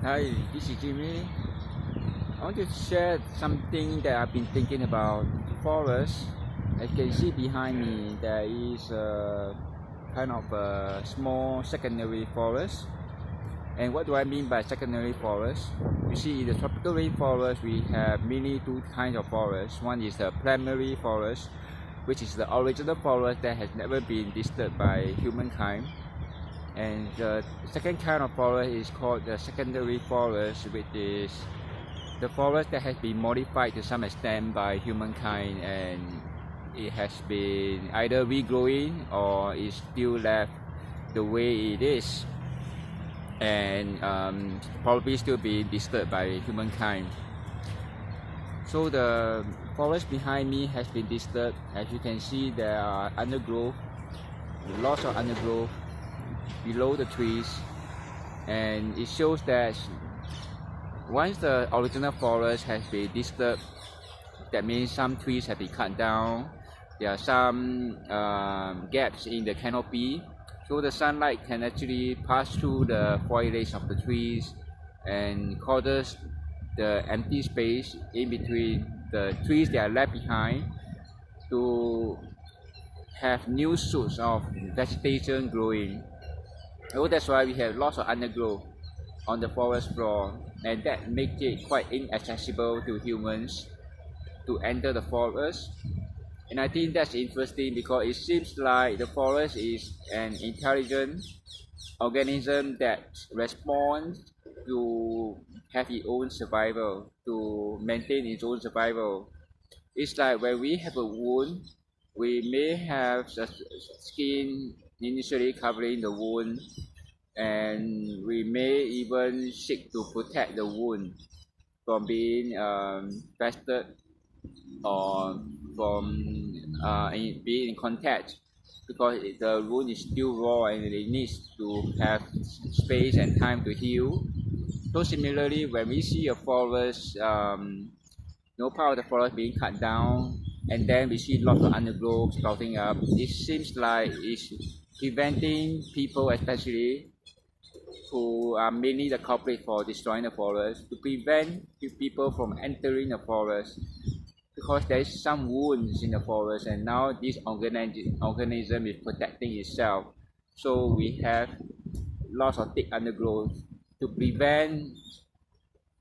Hi, this is Jimmy. I want to share something that I've been thinking about forest. As you can see behind me, there is a kind of a small secondary forest. And what do I mean by secondary forest? You see, in the tropical rainforest, we have mainly two kinds of forests. One is the primary forest, which is the original forest that has never been disturbed by humankind. And the second kind of forest is called the secondary forest, which is the forest that has been modified to some extent by humankind, and it has been either regrowing or is still left the way it is, and probably still being disturbed by humankind. So the forest behind me has been disturbed. As you can see, there are undergrowth, lots of undergrowth below the trees, and it shows that once the original forest has been disturbed, that means some trees have been cut down. There are some gaps in the canopy, so the sunlight can actually pass through the foliage of the trees and causes the empty space in between the trees that are left behind to have new shoots of vegetation growing. So that's why we have lots of undergrowth on the forest floor, and that makes it quite inaccessible to humans to enter the forest. And I think that's interesting because it seems like the forest is an intelligent organism that responds to have its own survival, to maintain its own survival. It's like when we have a wound, we may have a skin initially covering the wound, and we may even seek to protect the wound from being festered or from being in contact, because the wound is still raw and it needs to have space and time to heal. So similarly, when we see a forest, no part of the forest being cut down, and then we see lots of undergrowth sprouting up, it seems like it's preventing people, especially who are mainly the culprit for destroying the forest, to prevent people from entering the forest, because there is some wounds in the forest, and now this organism is protecting itself. So we have lots of thick undergrowth to prevent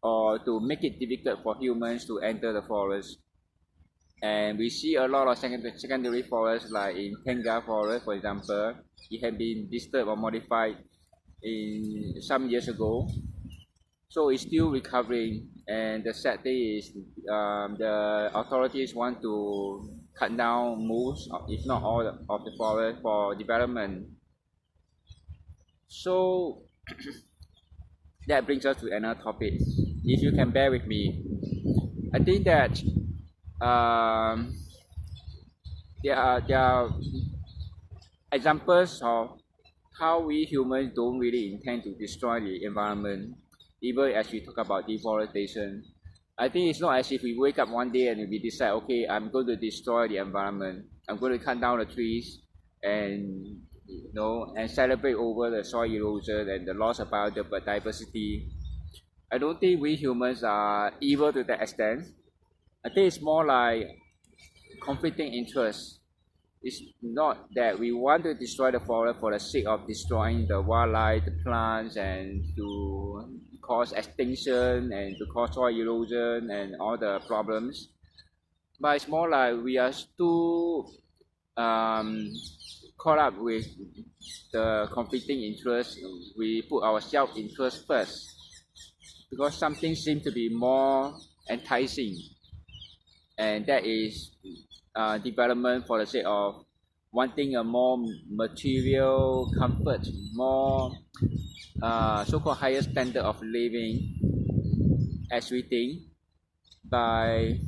or to make it difficult for humans to enter the forest. And we see a lot of secondary forests, like in Tenga forest, for example. It had been disturbed or modified in some years ago, so it's still recovering. And the sad thing is, the authorities want to cut down most, if not all, of the forest for development. So that brings us to another topic. If you can bear with me, I think that um, there are examples of how we humans don't really intend to destroy the environment, even as we talk about deforestation. I think it's not as if we wake up one day and we decide, okay, I'm going to destroy the environment. I'm going to cut down the trees and and celebrate over the soil erosion and the loss of biodiversity. I don't think we humans are evil to that extent. I think it's more like conflicting interests. It's not that we want to destroy the forest for the sake of destroying the wildlife, the plants, and to cause extinction and to cause soil erosion and all the problems. But it's more like we are too caught up with the conflicting interests. We put our self-interest first because something seems to be more enticing, and that is development for the sake of wanting a more material comfort, more so-called higher standard of living, as we think, by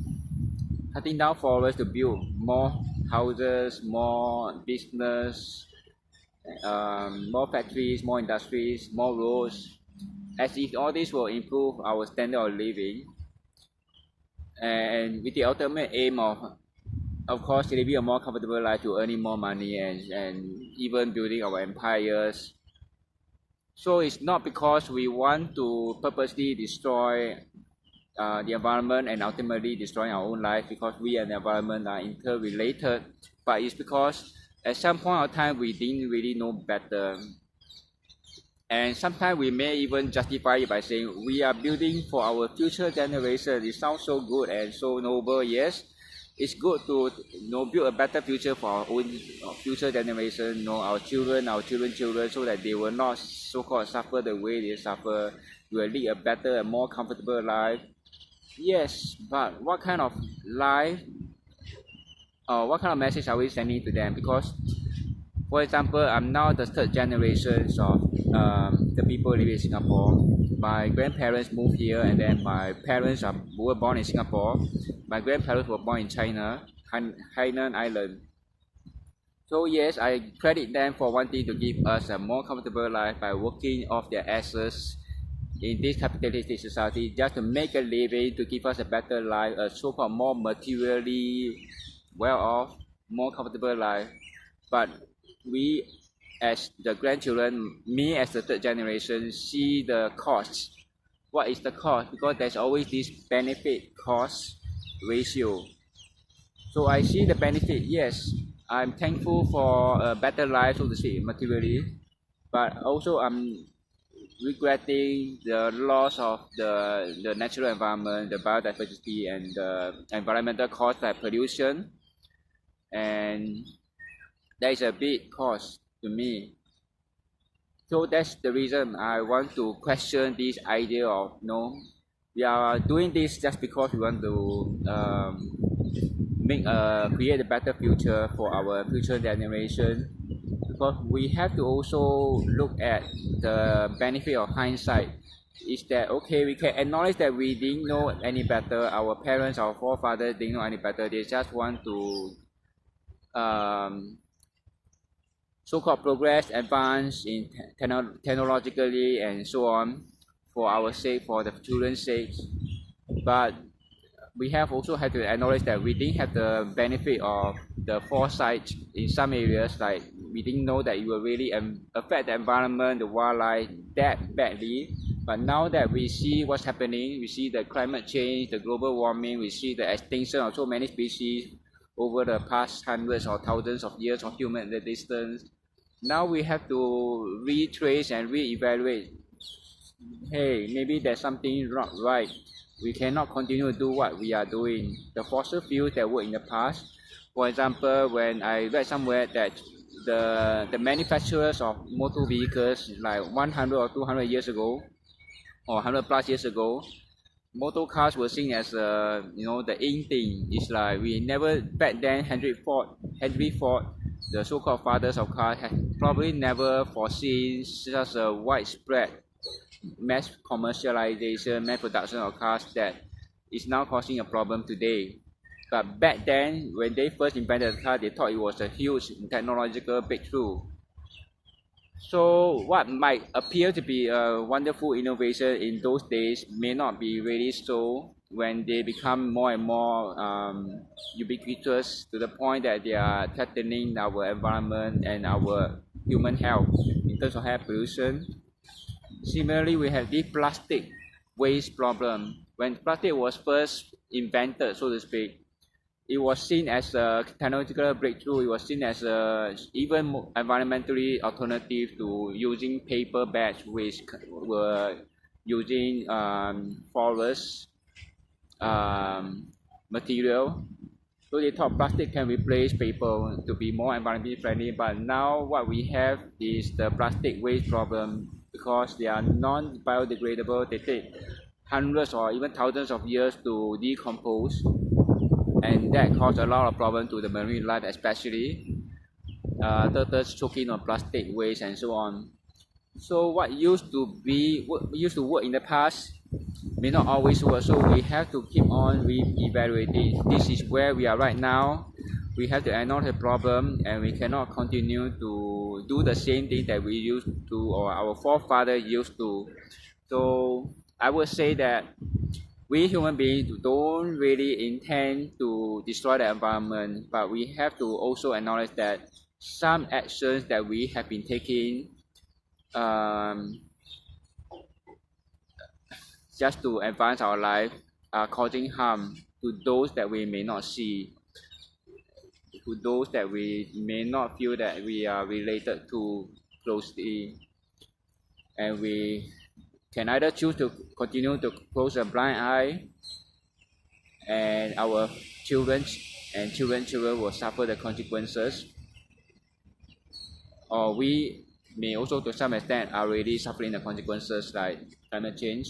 cutting down forests to build more houses, more business, more factories, more industries, more roads, as if all this will improve our standard of living, and with the ultimate aim of course, living a more comfortable life, to earning more money, and even building our empires. So it's not because we want to purposely destroy the environment and ultimately destroying our own life, because we and the environment are interrelated, but it's because at some point of time we didn't really know better. And sometimes we may even justify it by saying we are building for our future generation. It sounds so good and so noble. Yes, it's good to build a better future for our own future generation, our children, our children's children, so that they will not so-called suffer the way they suffer. Will lead a better and more comfortable life. Yes, but what kind of life, what kind of message are we sending to them? Because, for example, I'm now the third generation of the people living in Singapore. My grandparents moved here, and then my parents were born in Singapore. My grandparents were born in China, Hainan Island. So yes, I credit them for wanting to give us a more comfortable life by working off their asses in this capitalistic society just to make a living, to give us a better life, a so-called more materially well-off, more comfortable life. But we as the grandchildren, me as the third generation, see the cost. What is the cost? Because there's always this benefit cost ratio. So I see the benefit. Yes, I'm thankful for a better life, so to speak, materially, but also I'm regretting the loss of the natural environment, the biodiversity, and the environmental cost like pollution, and that is a big cost to me. So that's the reason I want to question this idea of we are doing this just because we want to create a better future for our future generation. Because we have to also look at the benefit of hindsight. Is that okay? We can acknowledge that we didn't know any better. Our parents, our forefathers didn't know any better. They just want to so-called progress, advance in technologically and so on, for our sake, for the children's sake. But we have also had to acknowledge that we didn't have the benefit of the foresight in some areas, like we didn't know that it will really affect the environment, the wildlife that badly. But now that we see what's happening, we see the climate change, the global warming, we see the extinction of so many species over the past hundreds or thousands of years of human existence. Now we have to retrace and reevaluate. Hey, maybe there's something not right. We cannot continue to do what we are doing. The fossil fuels that were in the past, for example, when I read somewhere that the manufacturers of motor vehicles like 100 or 200 years ago, or 100 plus years ago, motor cars were seen as the in thing. It's like we never back then. Henry Ford, the so-called fathers of cars, had probably never foreseen such a widespread mass commercialization, mass production of cars that is now causing a problem today. But back then, when they first invented the car, they thought it was a huge technological breakthrough. So what might appear to be a wonderful innovation in those days may not be really so when they become more and more ubiquitous, to the point that they are threatening our environment and our human health in terms of air pollution. Similarly, we have the plastic waste problem. When plastic was first invented, so to speak, it was seen as a technological breakthrough. It was seen as a even more environmentally alternative to using paper bags, which were using forest material. So they thought plastic can replace paper to be more environmentally friendly. But now what we have is the plastic waste problem, because they are non-biodegradable. They take hundreds or even thousands of years to decompose, and that causes a lot of problems to the marine life, especially turtles choking on plastic waste and so on. So what used to work in the past may not always work. So we have to keep on re-evaluating. This is where we are right now. We have to acknowledge the problem, and we cannot continue to do the same thing that we used to, or our forefathers used to. So I would say that we human beings don't really intend to destroy the environment, but we have to also acknowledge that some actions that we have been taking just to advance our life are causing harm to those that we may not see, to those that we may not feel that we are related to closely, and we can either choose to continue to close a blind eye, and our children and children will suffer the consequences, or we may also to some extent are already suffering the consequences like climate change,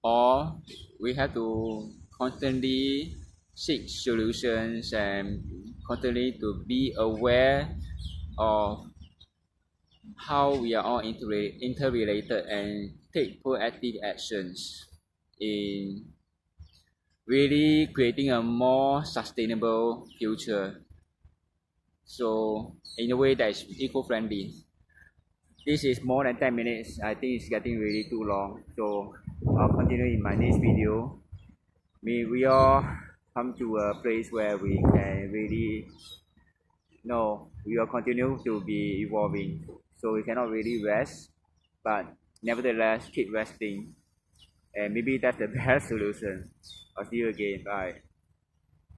or we have to constantly seek solutions and constantly to be aware of how we are all interrelated and take proactive actions in really creating a more sustainable future. So in a way that is eco-friendly. This is more than 10 minutes. I think it's getting really too long. So I'll continue in my next video. May we all come to a place where we can really know we will continue to be evolving. So we cannot really rest, but nevertheless keep resting. And maybe that's the best solution. I'll see you again. Bye.